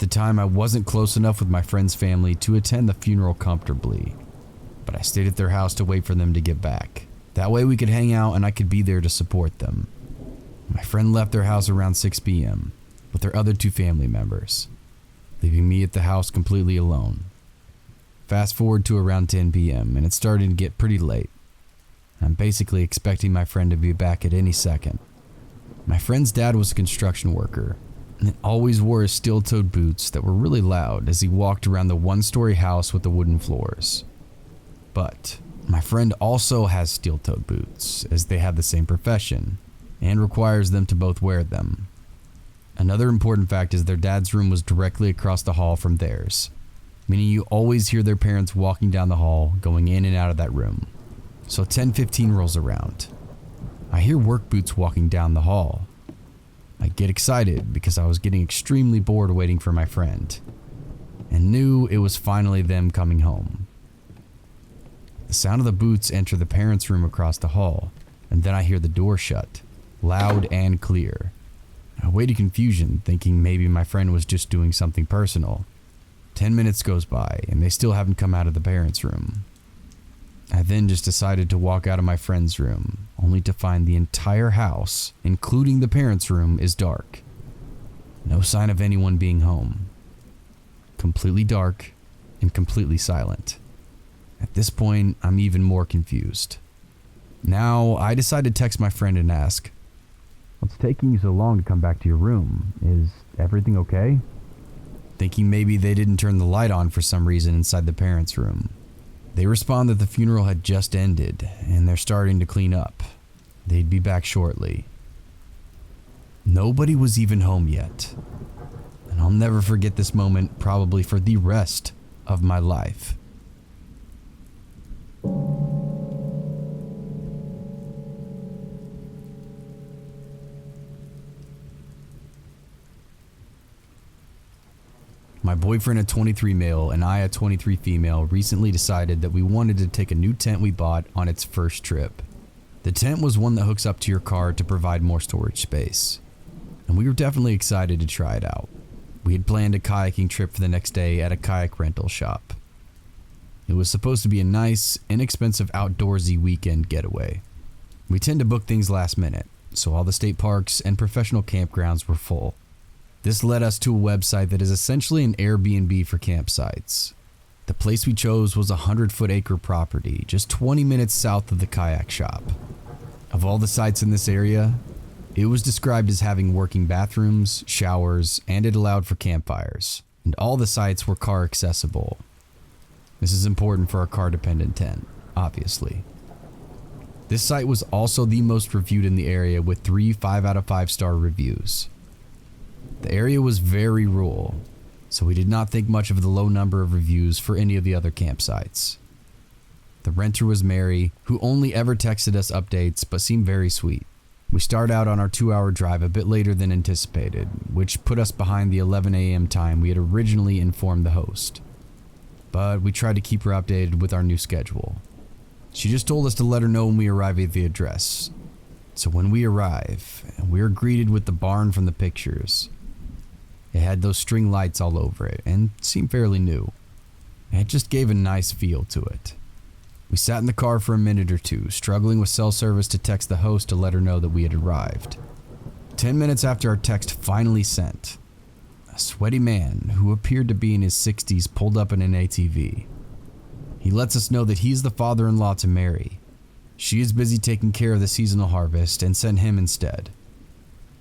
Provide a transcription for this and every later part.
time, I wasn't close enough with my friend's family to attend the funeral comfortably, but I stayed at their house to wait for them to get back. That way we could hang out and I could be there to support them. My friend left their house around 6 p.m. with their other 2 family members, leaving me at the house completely alone. Fast forward to around 10 p.m. and it's starting to get pretty late. I'm basically expecting my friend to be back at any second. My friend's dad was a construction worker and always wore his steel-toed boots that were really loud as he walked around the 1-story house with the wooden floors. But my friend also has steel-toed boots as they have the same profession and requires them to both wear them. Another important fact is their dad's room was directly across the hall from theirs, meaning you always hear their parents walking down the hall, going in and out of that room. So 10:15 rolls around. I hear work boots walking down the hall. I get excited because I was getting extremely bored waiting for my friend, and knew it was finally them coming home. The sound of the boots enter the parents' room across the hall, and then I hear the door shut, loud and clear. I wait in confusion, thinking maybe my friend was just doing something personal. 10 minutes goes by, and they still haven't come out of the parents' room. I then just decided to walk out of my friend's room, only to find the entire house, including the parents' room, is dark. No sign of anyone being home. Completely dark and completely silent. At this point, I'm even more confused. Now, I decide to text my friend and ask, "What's taking you so long to come back to your room? Is everything okay?" Thinking maybe they didn't turn the light on for some reason inside the parents' room. They respond that the funeral had just ended and they're starting to clean up. They'd be back shortly. Nobody was even home yet. And I'll never forget this moment, probably for the rest of my life. My boyfriend, a 23 male, and I, a 23 female, recently decided that we wanted to take a new tent we bought on its first trip. The tent was one that hooks up to your car to provide more storage space, and we were definitely excited to try it out. We had planned a kayaking trip for the next day at a kayak rental shop. It was supposed to be a nice, inexpensive outdoorsy weekend getaway. We tend to book things last minute, so all the state parks and professional campgrounds were full. This led us to a website that is essentially an Airbnb for campsites. The place we chose was a 100-foot-acre property just 20 minutes south of the kayak shop. Of all the sites in this area, it was described as having working bathrooms, showers, and it allowed for campfires, and all the sites were car accessible. This is important for a car-dependent tent, obviously. This site was also the most reviewed in the area with 3 5 out of 5 star reviews. The area was very rural, so we did not think much of the low number of reviews for any of the other campsites. The renter was Mary, who only ever texted us updates but seemed very sweet. We started out on our 2-hour drive a bit later than anticipated, which put us behind the 11 a.m. time we had originally informed the host. But we tried to keep her updated with our new schedule. She just told us to let her know when we arrive at the address. So when we arrive, we are greeted with the barn from the pictures. It had those string lights all over it and seemed fairly new. And it just gave a nice feel to it. We sat in the car for a minute or two, struggling with cell service to text the host to let her know that we had arrived. 10 minutes after our text finally sent, a sweaty man who appeared to be in his 60s pulled up in an ATV. He lets us know that he's the father-in-law to Mary. She is busy taking care of the seasonal harvest and sent him instead.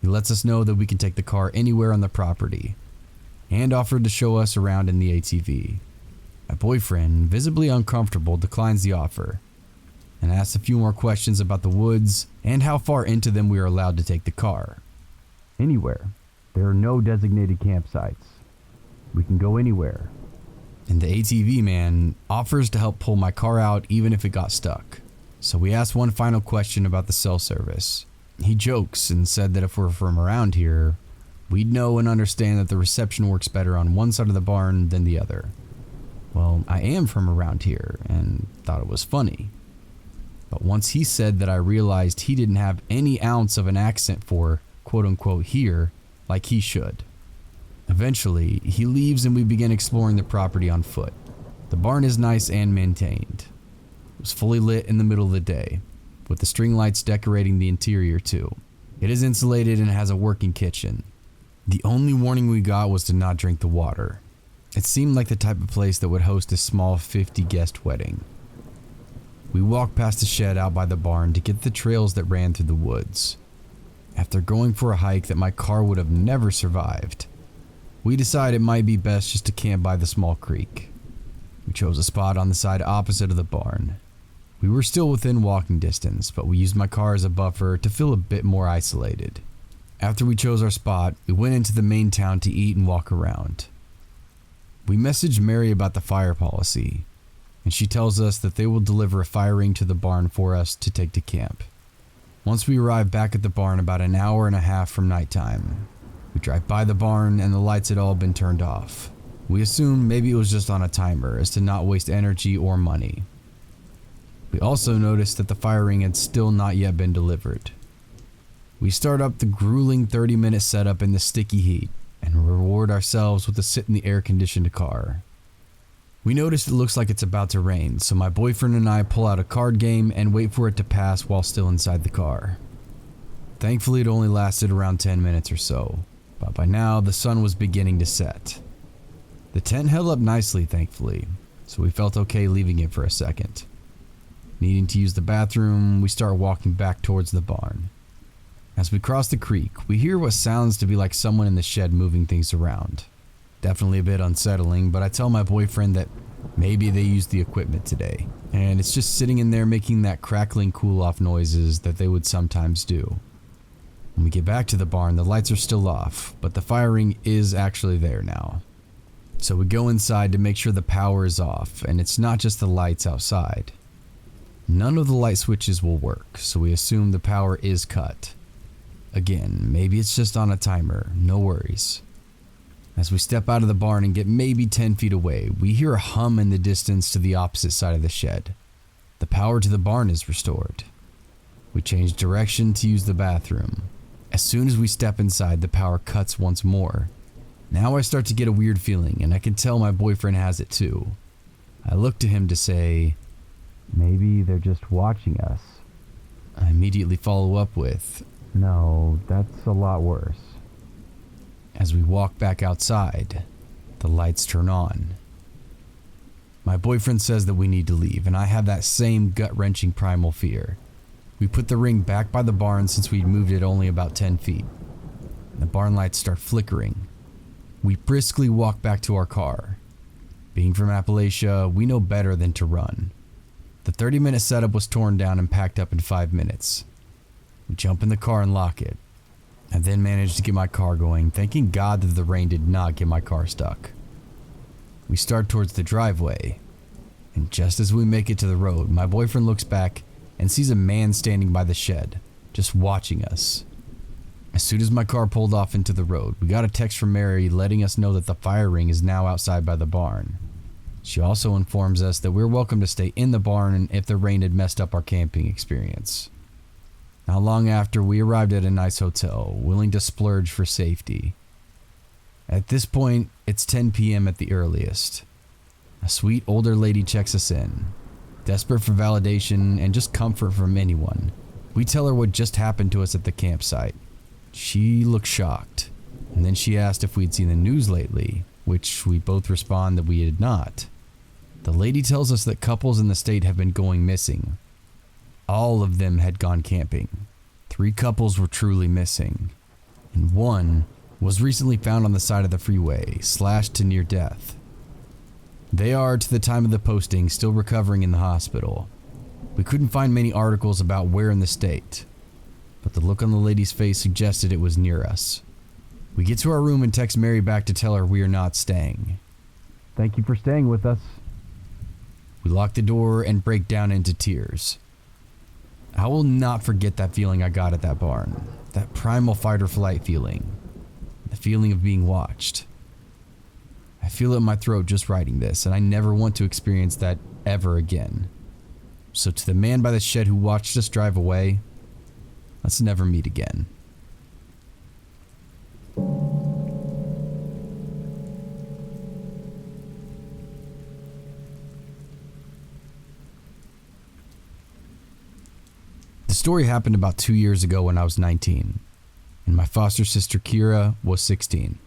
He lets us know that we can take the car anywhere on the property and offered to show us around in the ATV. My boyfriend, visibly uncomfortable, declines the offer and asks a few more questions about the woods and how far into them we are allowed to take the car. Anywhere. There are no designated campsites. We can go anywhere. And the ATV man offers to help pull my car out even if it got stuck. So we asked one final question about the cell service. He jokes and said that if we're from around here, we'd know and understand that the reception works better on one side of the barn than the other. Well, I am from around here and thought it was funny. But once he said that, I realized he didn't have any ounce of an accent for quote unquote here like he should. Eventually, he leaves and we begin exploring the property on foot. The barn is nice and maintained. It was fully lit in the middle of the day, with the string lights decorating the interior too. It is insulated and has a working kitchen. The only warning we got was to not drink the water. It seemed like the type of place that would host a small 50-guest wedding. We walked past the shed out by the barn to get the trails that ran through the woods. After going for a hike that my car would have never survived, we decided it might be best just to camp by the small creek. We chose a spot on the side opposite of the barn. We were still within walking distance, but we used my car as a buffer to feel a bit more isolated. After we chose our spot, we went into the main town to eat and walk around. We messaged Mary about the fire policy, and she tells us that they will deliver a fire ring to the barn for us to take to camp. Once we arrive back at the barn about an hour and a half from nighttime, we drive by the barn and the lights had all been turned off. We assumed maybe it was just on a timer as to not waste energy or money. We also noticed that the fire ring had still not yet been delivered. We start up the grueling 30-minute setup in the sticky heat and reward ourselves with a sit in the air-conditioned car. We notice it looks like it's about to rain, so my boyfriend and I pull out a card game and wait for it to pass while still inside the car. Thankfully, it only lasted around 10 minutes or so, but by now the sun was beginning to set. The tent held up nicely, thankfully, so we felt okay leaving it for a second. Needing to use the bathroom, we start walking back towards the barn. As we cross the creek, we hear what sounds to be like someone in the shed moving things around. Definitely a bit unsettling, but I tell my boyfriend that maybe they used the equipment today, and it's just sitting in there making that crackling cool-off noises that they would sometimes do. When we get back to the barn, the lights are still off, but the fire ring is actually there now. So we go inside to make sure the power is off, and it's not just the lights outside. None of the light switches will work, so we assume the power is cut. Again, maybe it's just on a timer, no worries. As we step out of the barn and get maybe 10 feet away, we hear a hum in the distance to the opposite side of the shed. The power to the barn is restored. We change direction to use the bathroom. As soon as we step inside, the power cuts once more. Now I start to get a weird feeling, and I can tell my boyfriend has it too. I look to him to say, "Maybe they're just watching us." I immediately follow up with, "No, that's a lot worse." As we walk back outside, the lights turn on. My boyfriend says that we need to leave, and I have that same gut-wrenching primal fear. We put the ring back by the barn since we'd moved it only about 10 feet. The barn lights start flickering. We briskly walk back to our car. Being from Appalachia, we know better than to run. The 30-minute setup was torn down and packed up in 5 minutes. We jump in the car and lock it. I then managed to get my car going, thanking God that the rain did not get my car stuck. We start towards the driveway, and just as we make it to the road, my boyfriend looks back and sees a man standing by the shed, just watching us. As soon as my car pulled off into the road, we got a text from Mary letting us know that the fire ring is now outside by the barn. She also informs us that we're welcome to stay in the barn if the rain had messed up our camping experience. Not long after, we arrived at a nice hotel, willing to splurge for safety. At this point, it's 10 p.m. at the earliest. A sweet older lady checks us in, desperate for validation and just comfort from anyone. We tell her what just happened to us at the campsite. She looked shocked, and then she asked if we'd seen the news lately, which we both respond that we had not. The lady tells us that couples in the state have been going missing. All of them had gone camping. 3 couples were truly missing, and 1 was recently found on the side of the freeway, slashed to near death. They are, to the time of the posting, still recovering in the hospital. We couldn't find many articles about where in the state, but the look on the lady's face suggested it was near us. We get to our room and text Mary back to tell her we are not staying. "Thank you for staying with us." We lock the door and break down into tears. I will not forget that feeling I got at that barn. That primal fight or flight feeling. The feeling of being watched. I feel it in my throat just writing this, and I never want to experience that ever again. So to the man by the shed who watched us drive away, let's never meet again. story happened about 2 years ago when I was 19, and my foster sister Kira was 16.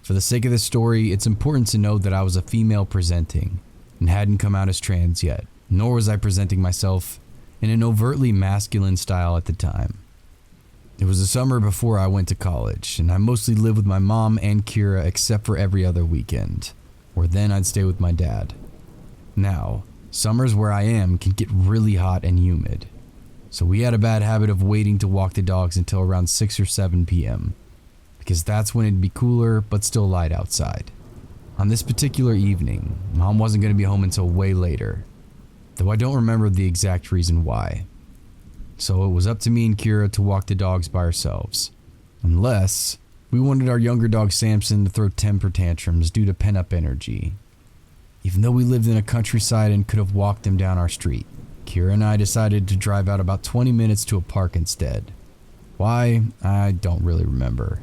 For the sake of this story, it's important to note that I was a female presenting and hadn't come out as trans yet, nor was I presenting myself in an overtly masculine style at the time. It was the summer before I went to college, and I mostly lived with my mom and Kira except for every other weekend, or then I'd stay with my dad. Now, summers where I am can get really hot and humid, so we had a bad habit of waiting to walk the dogs until around 6 or 7 p.m. because that's when it'd be cooler but still light outside. On this particular evening, Mom wasn't going to be home until way later, though I don't remember the exact reason why. So it was up to me and Kira to walk the dogs by ourselves, unless we wanted our younger dog Samson to throw temper tantrums due to pent-up energy. Even though we lived in a countryside and could have walked him down our street, Kira and I decided to drive out about 20 minutes to a park instead. Why? I don't really remember.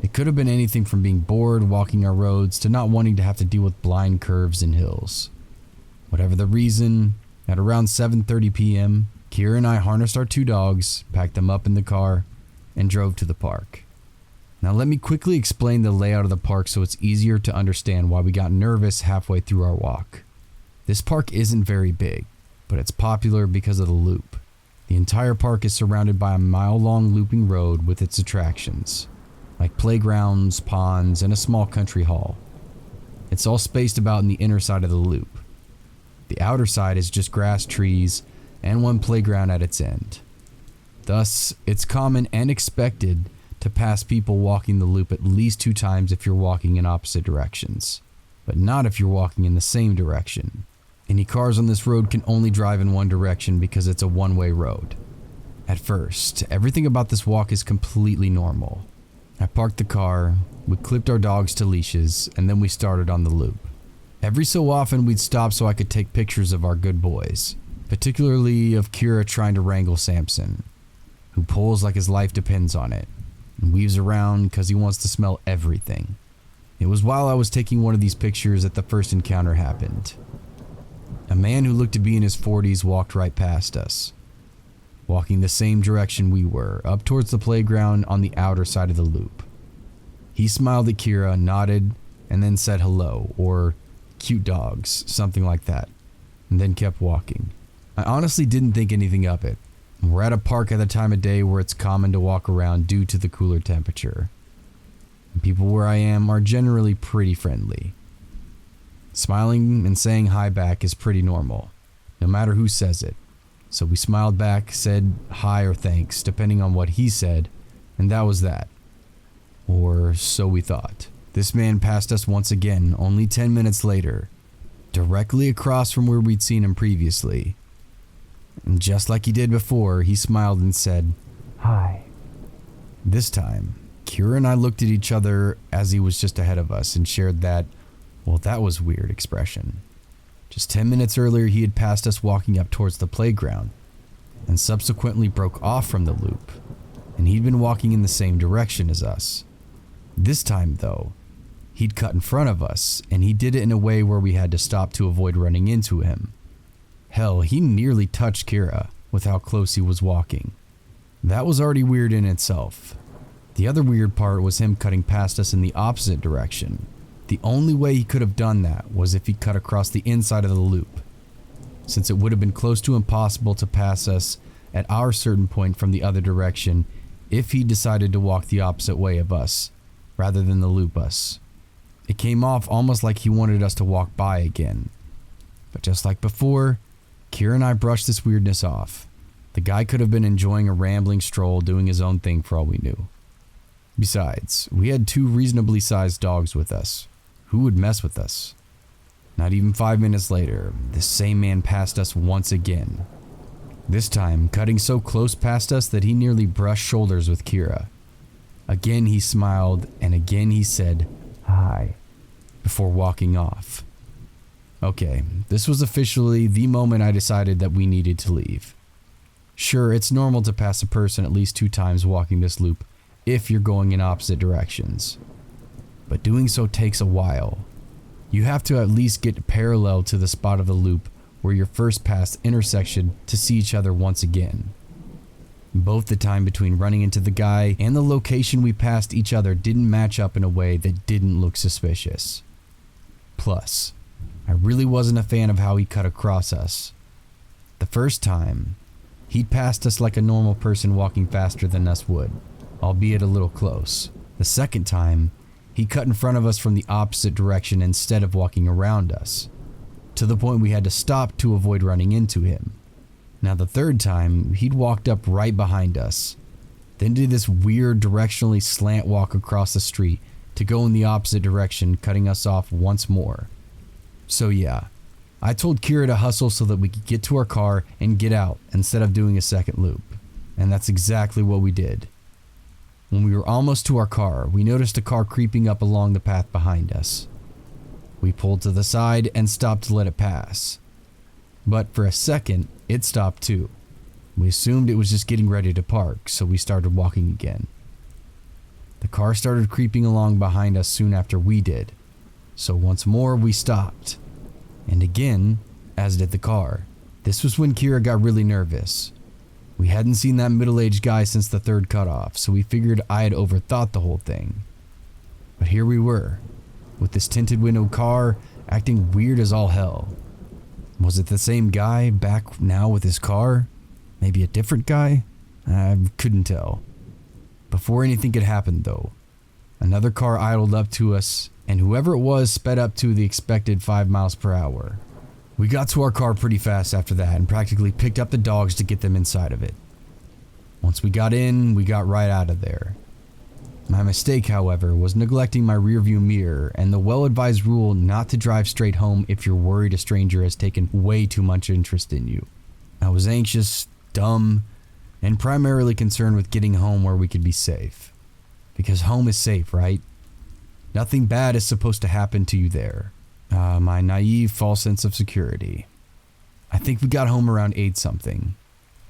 It could have been anything from being bored walking our roads to not wanting to have to deal with blind curves and hills. Whatever the reason, at around 7:30 p.m., Kira and I harnessed our 2 dogs, packed them up in the car, and drove to the park. Now let me quickly explain the layout of the park so it's easier to understand why we got nervous halfway through our walk. This park isn't very big, but it's popular because of the loop. The entire park is surrounded by a mile-long looping road with its attractions, like playgrounds, ponds, and a small country hall. It's all spaced about in the inner side of the loop. The outer side is just grass, trees, and one playground at its end. Thus, it's common and expected to pass people walking the loop at least 2 times if you're walking in opposite directions, but not if you're walking in the same direction. Any cars on this road can only drive in one direction because it's a one-way road. At first, everything about this walk is completely normal. I parked the car, we clipped our dogs to leashes, and then we started on the loop. Every so often we'd stop so I could take pictures of our good boys, particularly of Kira trying to wrangle Samson, who pulls like his life depends on it, and weaves around because he wants to smell everything. It was while I was taking one of these pictures that the first encounter happened. A man who looked to be in his 40s walked right past us, walking the same direction we were, up towards the playground on the outer side of the loop. He smiled at Kira, nodded, and then said hello, or cute dogs, something like that, and then kept walking. I honestly didn't think anything of it. We're at a park at the time of day where it's common to walk around due to the cooler temperature. And people where I am are generally pretty friendly. Smiling and saying hi back is pretty normal, no matter who says it. So we smiled back, said hi or thanks, depending on what he said, and that was that. Or so we thought. This man passed us once again, only 10 minutes later, directly across from where we'd seen him previously. And just like he did before, he smiled and said, "Hi." This time, Kira and I looked at each other as he was just ahead of us and shared that, well, that was weird expression. Just 10 minutes earlier, he had passed us walking up towards the playground and subsequently broke off from the loop, and he'd been walking in the same direction as us. This time, though, he'd cut in front of us, and he did it in a way where we had to stop to avoid running into him. Hell, he nearly touched Kira with how close he was walking. That was already weird in itself. The other weird part was him cutting past us in the opposite direction. The only way he could have done that was if he cut across the inside of the loop, since it would have been close to impossible to pass us at our certain point from the other direction if he decided to walk the opposite way of us, rather than the loop us. It came off almost like he wanted us to walk by again. But just like before, Kira and I brushed this weirdness off. The guy could have been enjoying a rambling stroll doing his own thing for all we knew. Besides, we had 2 reasonably sized dogs with us. Who would mess with us? Not even 5 minutes later, this same man passed us once again. This time, cutting so close past us that he nearly brushed shoulders with Kira. Again he smiled, and again he said, "Hi," before walking off. Okay, this was officially the moment I decided that we needed to leave. Sure, it's normal to pass a person at least 2 times walking this loop if you're going in opposite directions, but doing so takes a while. You have to at least get parallel to the spot of the loop where your first passed intersection to see each other once again. Both the time between running into the guy and the location we passed each other didn't match up in a way that didn't look suspicious. Plus, I really wasn't a fan of how he cut across us. The first time, he'd passed us like a normal person walking faster than us would, albeit a little close. The second time, he cut in front of us from the opposite direction instead of walking around us, to the point we had to stop to avoid running into him. Now the third time, he'd walked up right behind us, then did this weird directionally slant walk across the street to go in the opposite direction, cutting us off once more. So yeah, I told Kira to hustle so that we could get to our car and get out instead of doing a second loop, and that's exactly what we did. When we were almost to our car, we noticed a car creeping up along the path behind us. We pulled to the side and stopped to let it pass. But for a second, it stopped too. We assumed it was just getting ready to park, so we started walking again. The car started creeping along behind us soon after we did, so once more we stopped. And again, as did the car. This was when Kira got really nervous. We hadn't seen that middle-aged guy since the third cutoff, so we figured I had overthought the whole thing. But here we were, with this tinted window car acting weird as all hell. Was it the same guy back now with his car? Maybe a different guy? I couldn't tell. Before anything could happen though, another car idled up to us, and whoever it was sped up to the expected 5 miles per hour. We got to our car pretty fast after that and practically picked up the dogs to get them inside of it. Once we got in, we got right out of there. My mistake, however, was neglecting my rearview mirror and the well-advised rule not to drive straight home if you're worried a stranger has taken way too much interest in you. I was anxious, dumb, and primarily concerned with getting home where we could be safe. Because home is safe, right? Nothing bad is supposed to happen to you there. My naive, false sense of security. I think we got home around 8-something.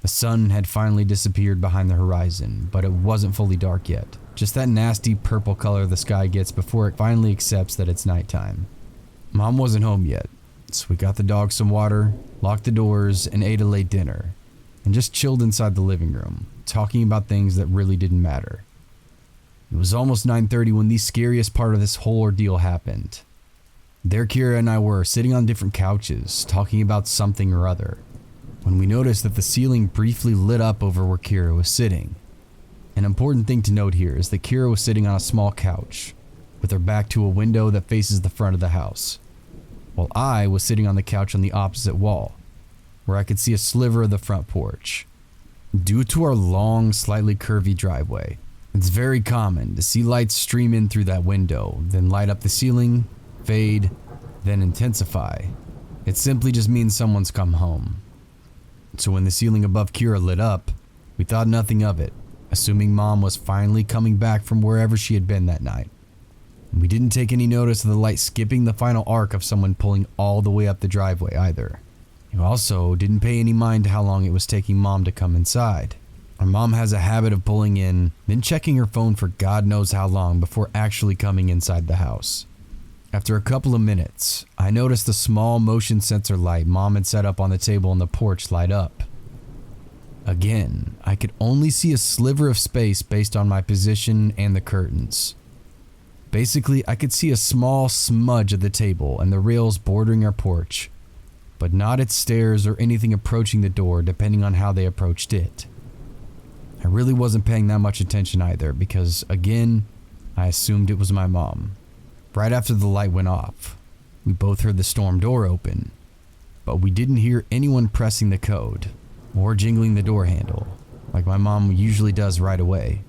The sun had finally disappeared behind the horizon, but it wasn't fully dark yet. Just that nasty purple color the sky gets before it finally accepts that it's nighttime. Mom wasn't home yet, so we got the dogs some water, locked the doors, and ate a late dinner, and just chilled inside the living room, talking about things that really didn't matter. It was almost 9:30 when the scariest part of this whole ordeal happened. There Kira and I were sitting on different couches, talking about something or other, when we noticed that the ceiling briefly lit up over where Kira was sitting. An important thing to note here is that Kira was sitting on a small couch, with her back to a window that faces the front of the house, while I was sitting on the couch on the opposite wall, where I could see a sliver of the front porch. Due to our long, slightly curvy driveway, it's very common to see lights stream in through that window, then light up the ceiling, fade, then intensify. It simply just means someone's come home. So when the ceiling above Kira lit up, we thought nothing of it, assuming Mom was finally coming back from wherever she had been that night. We didn't take any notice of the light skipping the final arc of someone pulling all the way up the driveway either. We also didn't pay any mind to how long it was taking Mom to come inside. Our mom has a habit of pulling in, then checking her phone for God knows how long before actually coming inside the house. After a couple of minutes, I noticed the small motion sensor light Mom had set up on the table on the porch light up. Again, I could only see a sliver of space based on my position and the curtains. Basically, I could see a small smudge of the table and the rails bordering our porch, but not its stairs or anything approaching the door depending on how they approached it. I really wasn't paying that much attention either because, again, I assumed it was my mom. Right after the light went off, we both heard the storm door open, but we didn't hear anyone pressing the code or jingling the door handle like my mom usually does right away.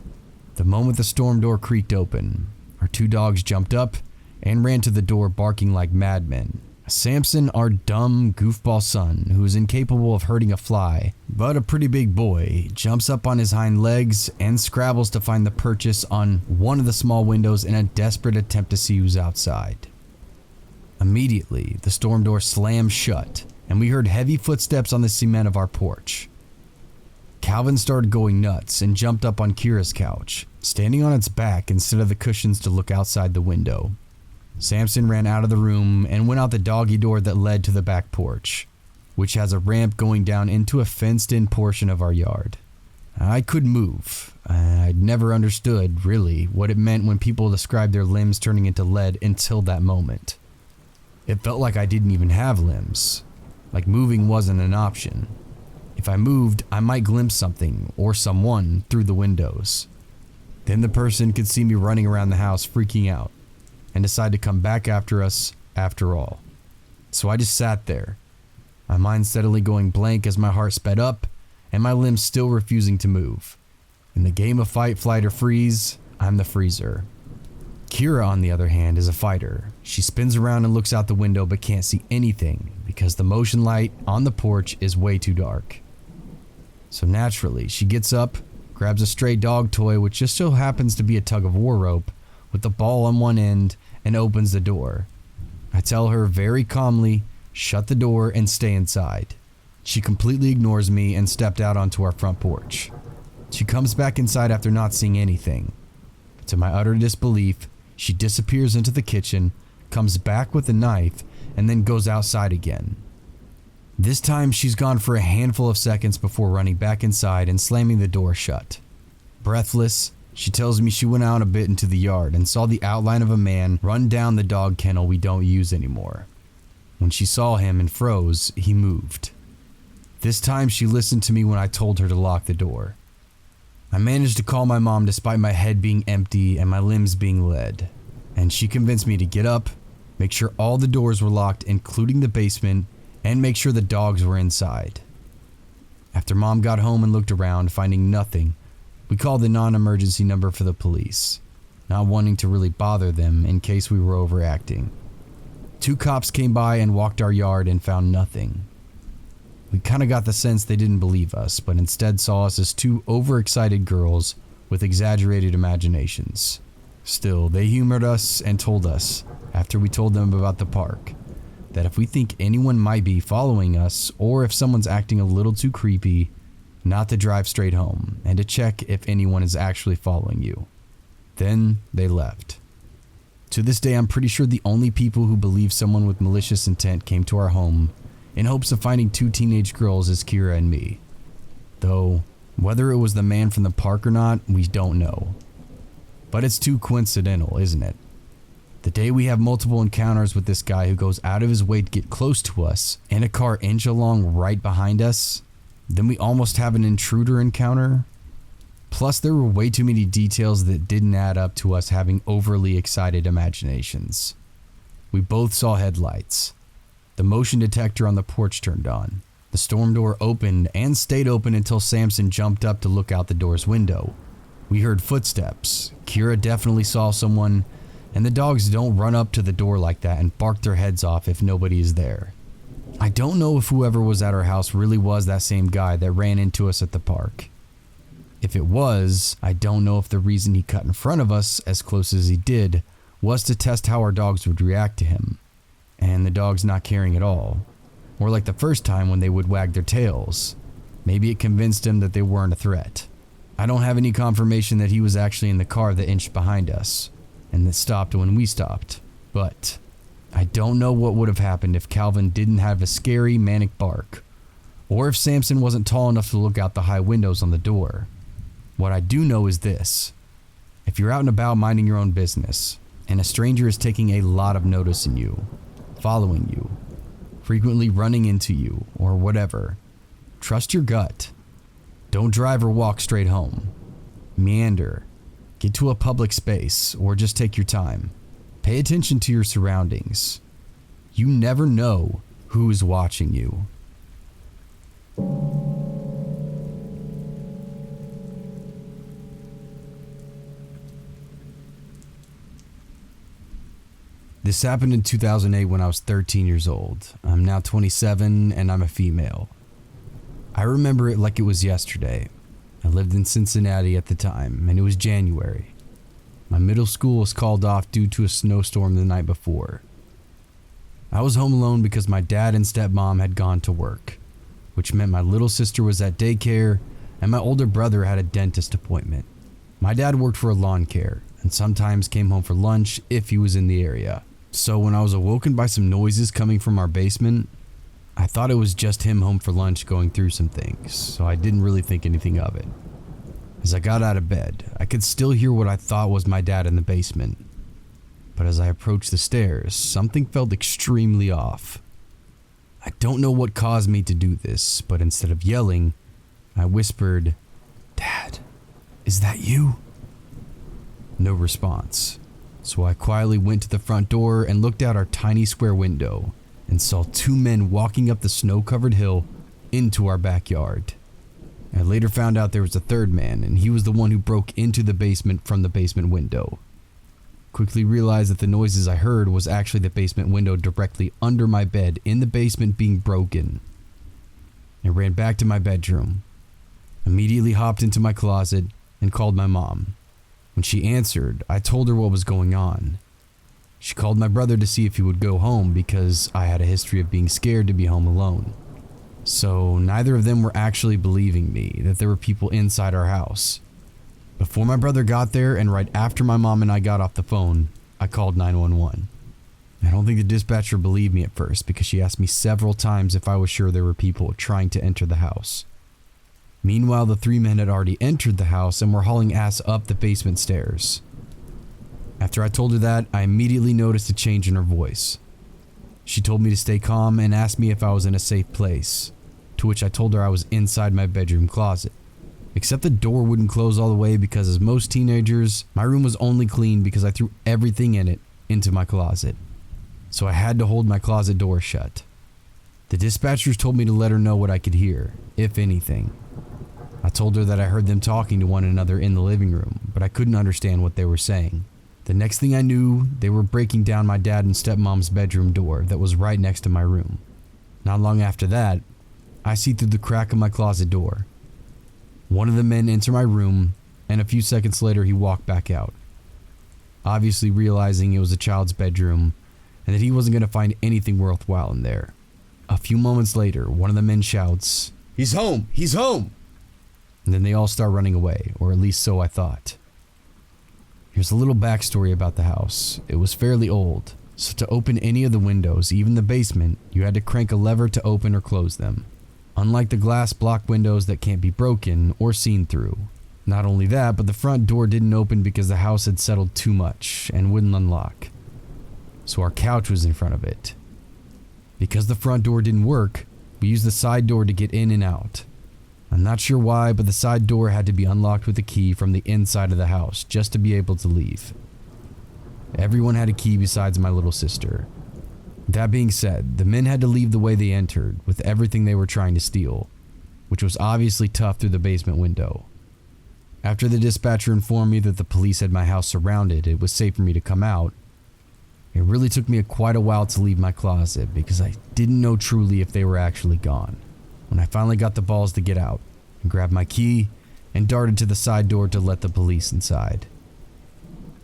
The moment the storm door creaked open, our 2 dogs jumped up and ran to the door barking like madmen. Samson, our dumb goofball son, who is incapable of hurting a fly, but a pretty big boy, jumps up on his hind legs and scrabbles to find the purchase on one of the small windows in a desperate attempt to see who's outside. Immediately, the storm door slammed shut, and we heard heavy footsteps on the cement of our porch. Calvin started going nuts and jumped up on Kira's couch, standing on its back instead of the cushions to look outside the window. Samson ran out of the room and went out the doggy door that led to the back porch, which has a ramp going down into a fenced-in portion of our yard. I couldn't move. I'd never understood, really, what it meant when people described their limbs turning into lead until that moment. It felt like I didn't even have limbs, like moving wasn't an option. If I moved, I might glimpse something or someone through the windows. Then the person could see me running around the house freaking out and decide to come back after us after all. So I just sat there, my mind steadily going blank as my heart sped up and my limbs still refusing to move. In the game of fight, flight, or freeze, I'm the freezer. Kira, on the other hand, is a fighter. She spins around and looks out the window but can't see anything because the motion light on the porch is way too dark. So naturally, she gets up, grabs a stray dog toy which just so happens to be a tug-of-war rope with the ball on one end and opens the door. I tell her very calmly, shut the door and stay inside. She completely ignores me and stepped out onto our front porch. She comes back inside after not seeing anything. But to my utter disbelief, she disappears into the kitchen, comes back with a knife, and then goes outside again. This time she's gone for a handful of seconds before running back inside and slamming the door shut. Breathless, she tells me she went out a bit into the yard and saw the outline of a man run down the dog kennel we don't use anymore. When she saw him and froze, he moved. This time she listened to me when I told her to lock the door. I managed to call my mom despite my head being empty and my limbs being lead, and she convinced me to get up, make sure all the doors were locked including the basement, and make sure the dogs were inside. After Mom got home and looked around, finding nothing, we called the non-emergency number for the police, not wanting to really bother them in case we were overacting. 2 cops came by and walked our yard and found nothing. We kind of got the sense they didn't believe us, but instead saw us as 2 overexcited girls with exaggerated imaginations. Still, they humored us and told us, after we told them about the park, that if we think anyone might be following us or if someone's acting a little too creepy, not to drive straight home and to check if anyone is actually following you. Then they left. To this day, I'm pretty sure the only people who believe someone with malicious intent came to our home in hopes of finding 2 teenage girls is Kira and me. Though, whether it was the man from the park or not, we don't know. But it's too coincidental, isn't it? The day we have multiple encounters with this guy who goes out of his way to get close to us and a car inch along right behind us, then we almost have an intruder encounter. Plus, there were way too many details that didn't add up to us having overly excited imaginations. We both saw headlights. The motion detector on the porch turned on. The storm door opened and stayed open until Samson jumped up to look out the door's window. We heard footsteps. Kira definitely saw someone, and the dogs don't run up to the door like that and bark their heads off if nobody is there. I don't know if whoever was at our house really was that same guy that ran into us at the park. If it was, I don't know if the reason he cut in front of us as close as he did was to test how our dogs would react to him. And the dogs not caring at all. Or like the first time when they would wag their tails. Maybe it convinced him that they weren't a threat. I don't have any confirmation that he was actually in the car that inched behind us and that stopped when we stopped. But I don't know what would have happened if Calvin didn't have a scary manic bark. Or if Samson wasn't tall enough to look out the high windows on the door. What I do know is this. If you're out and about minding your own business and a stranger is taking a lot of notice in you, following you, frequently running into you, or whatever, trust your gut. Don't drive or walk straight home. Meander. Get to a public space, or just take your time. Pay attention to your surroundings. You never know who is watching you. This happened in 2008 when I was 13 years old. I'm now 27 and I'm a female. I remember it like it was yesterday. I lived in Cincinnati at the time and it was January. My middle school was called off due to a snowstorm the night before. I was home alone because my dad and stepmom had gone to work, which meant my little sister was at daycare and my older brother had a dentist appointment. My dad worked for a lawn care and sometimes came home for lunch if he was in the area. So when I was awoken by some noises coming from our basement, I thought it was just him home for lunch going through some things, so I didn't really think anything of it. As I got out of bed, I could still hear what I thought was my dad in the basement. But as I approached the stairs, something felt extremely off. I don't know what caused me to do this, but instead of yelling, I whispered, "Dad, is that you?" No response, so I quietly went to the front door and looked out our tiny square window and saw two men walking up the snow-covered hill into our backyard. I later found out there was a third man, and he was the one who broke into the basement from the basement window. Quickly realized that the noises I heard was actually the basement window directly under my bed in the basement being broken. I ran back to my bedroom, immediately hopped into my closet, and called my mom. When she answered, I told her what was going on. She called my brother to see if he would go home because I had a history of being scared to be home alone. So neither of them were actually believing me that there were people inside our house. Before my brother got there and right after my mom and I got off the phone, I called 911. I don't think the dispatcher believed me at first because she asked me several times if I was sure there were people trying to enter the house. Meanwhile, the three men had already entered the house and were hauling ass up the basement stairs. After I told her that, I immediately noticed a change in her voice. She told me to stay calm and asked me if I was in a safe place, to which I told her I was inside my bedroom closet. Except the door wouldn't close all the way because, as most teenagers, my room was only clean because I threw everything in it into my closet. So I had to hold my closet door shut. The dispatchers told me to let her know what I could hear, if anything. I told her that I heard them talking to one another in the living room, but I couldn't understand what they were saying. The next thing I knew, they were breaking down my dad and stepmom's bedroom door that was right next to my room. Not long after that, I see through the crack of my closet door. One of the men entered my room, and a few seconds later he walked back out, obviously realizing it was a child's bedroom and that he wasn't going to find anything worthwhile in there. A few moments later, one of the men shouts, "He's home! He's home!" And then they all start running away, or at least so I thought. Here's a little backstory about the house. It was fairly old, so to open any of the windows, even the basement, you had to crank a lever to open or close them. Unlike the glass block windows that can't be broken or seen through. Not only that, but the front door didn't open because the house had settled too much and wouldn't unlock. So our couch was in front of it. Because the front door didn't work, we used the side door to get in and out. I'm not sure why, but the side door had to be unlocked with a key from the inside of the house just to be able to leave. Everyone had a key besides my little sister. That being said, the men had to leave the way they entered with everything they were trying to steal, which was obviously tough through the basement window. After the dispatcher informed me that the police had my house surrounded, it was safe for me to come out. It really took me quite a while to leave my closet because I didn't know truly if they were actually gone. When I finally got the balls to get out, I grabbed my key and darted to the side door to let the police inside.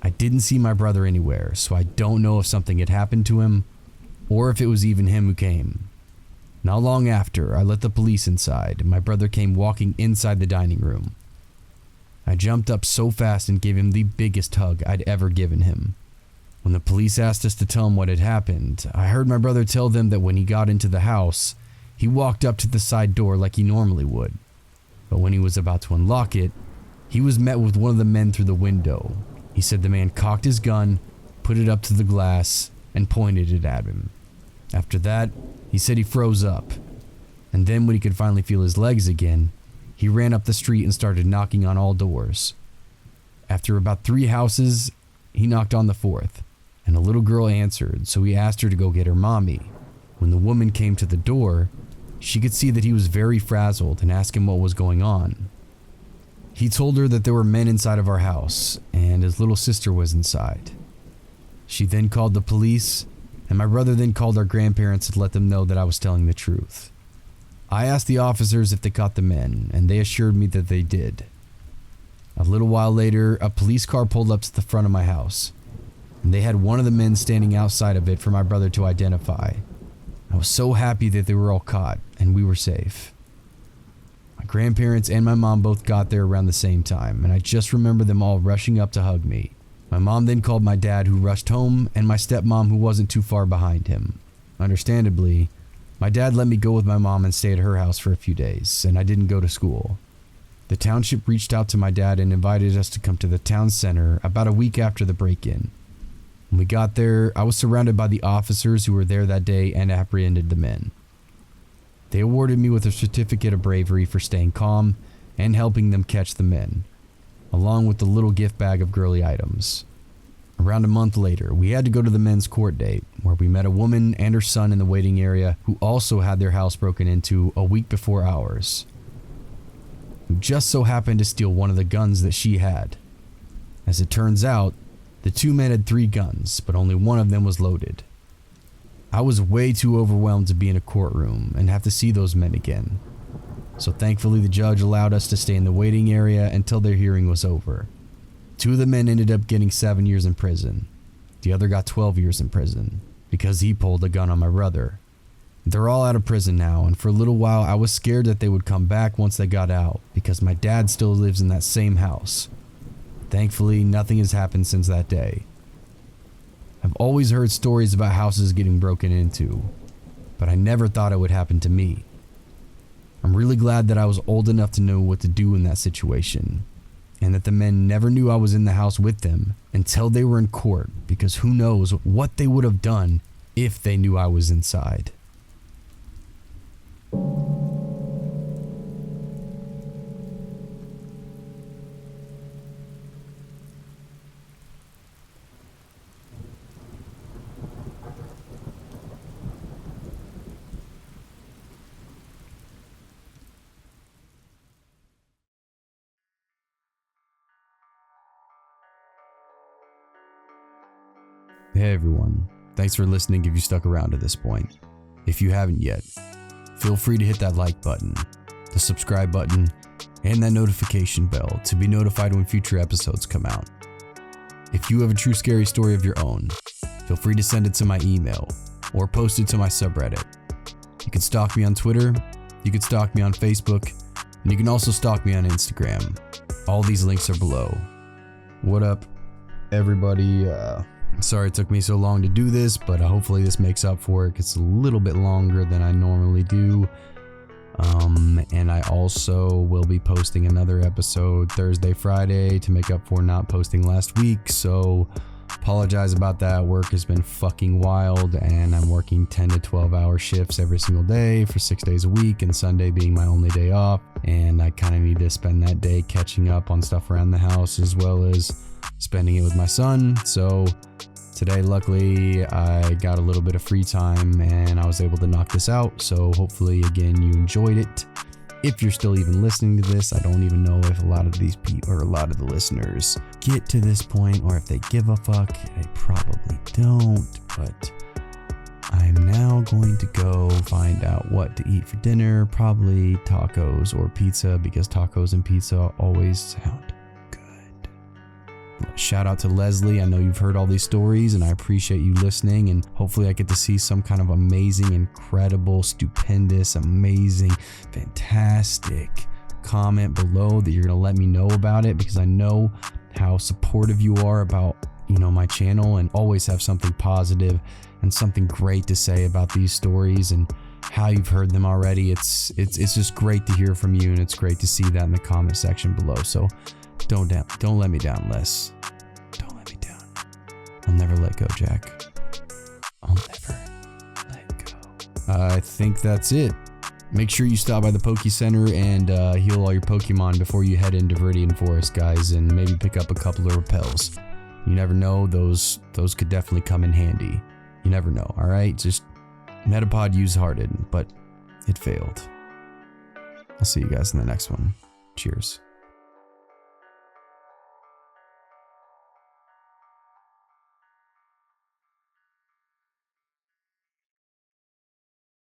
I didn't see my brother anywhere, so I don't know if something had happened to him or if it was even him who came. Not long after, I let the police inside and my brother came walking inside the dining room. I jumped up so fast and gave him the biggest hug I'd ever given him. When the police asked us to tell him what had happened, I heard my brother tell them that when he got into the house, he walked up to the side door like he normally would. But when he was about to unlock it, he was met with one of the men through the window. He said the man cocked his gun, put it up to the glass, and pointed it at him. After that, he said he froze up. And then when he could finally feel his legs again, he ran up the street and started knocking on all doors. After about 3 houses, he knocked on the 4th, and a little girl answered, so he asked her to go get her mommy. When the woman came to the door, she could see that he was very frazzled and asked him what was going on. He told her that there were men inside of our house, and his little sister was inside. She then called the police, and my brother then called our grandparents to let them know that I was telling the truth. I asked the officers if they caught the men, and they assured me that they did. A little while later, a police car pulled up to the front of my house, and they had one of the men standing outside of it for my brother to identify. I was so happy that they were all caught, and we were safe. My grandparents and my mom both got there around the same time, and I just remember them all rushing up to hug me. My mom then called my dad, who rushed home, and my stepmom, who wasn't too far behind him. Understandably, my dad let me go with my mom and stay at her house for a few days, and I didn't go to school. The township reached out to my dad and invited us to come to the town center about a week after the break-in. When we got there, I was surrounded by the officers who were there that day and apprehended the men. They awarded me with a certificate of bravery for staying calm and helping them catch the men, along with the little gift bag of girly items. Around a month later, we had to go to the men's court date, where we met a woman and her son in the waiting area who also had their house broken into a week before ours, who just so happened to steal one of the guns that she had. As it turns out, the two men had 3 guns, but only one of them was loaded. I was way too overwhelmed to be in a courtroom and have to see those men again. So thankfully the judge allowed us to stay in the waiting area until their hearing was over. 2 of the men ended up getting 7 years in prison. The other got 12 years in prison because he pulled a gun on my brother. They're all out of prison now, and for a little while I was scared that they would come back once they got out because my dad still lives in that same house. Thankfully, nothing has happened since that day. I've always heard stories about houses getting broken into, but I never thought it would happen to me. I'm really glad that I was old enough to know what to do in that situation, and that the men never knew I was in the house with them until they were in court, because who knows what they would have done if they knew I was inside. Hey everyone, thanks for listening if you stuck around to this point. If you haven't yet, feel free to hit that like button, the subscribe button, and that notification bell to be notified when future episodes come out. If you have a true scary story of your own, feel free to send it to my email or post it to my subreddit. You can stalk me on Twitter, you can stalk me on Facebook, and you can also stalk me on Instagram. All these links are below. What up, everybody? Sorry it took me so long to do this, but hopefully this makes up for it. It's a little bit longer than I normally do. And I also will be posting another episode Thursday, Friday to make up for not posting last week. So apologize about that. Work has been fucking wild, and I'm working 10 to 12 hour shifts every single day for 6 days a week, and Sunday being my only day off. And I kind of need to spend that day catching up on stuff around the house as well as spending it with my son. So today, luckily, I got a little bit of free time and I was able to knock this out. So hopefully, again, you enjoyed it. If you're still even listening to this, I don't even know if a lot of these people or a lot of the listeners get to this point, or if they give a fuck. They probably don't, but I'm now going to go find out what to eat for dinner. Probably tacos or pizza, because tacos and pizza always sound good. Shout out to Leslie. I know you've heard all these stories and I appreciate you listening, and hopefully I get to see some kind of amazing, incredible, stupendous, amazing, fantastic comment below that you're going to let me know about it, because I know how supportive you are about, my channel, and always have something positive and something great to say about these stories and how you've heard them already. It's just great to hear from you, and it's great to see that in the comment section below. So don't let me down, Les. Don't let me down. I'll never let go, Jack. I'll never let go. I think that's it. Make sure you stop by the Poke Center and heal all your Pokemon before you head into Viridian Forest, guys, and maybe pick up a couple of repels. You never know, those could definitely come in handy. You never know, alright? Just Metapod use-hearted, but it failed. I'll see you guys in the next one. Cheers.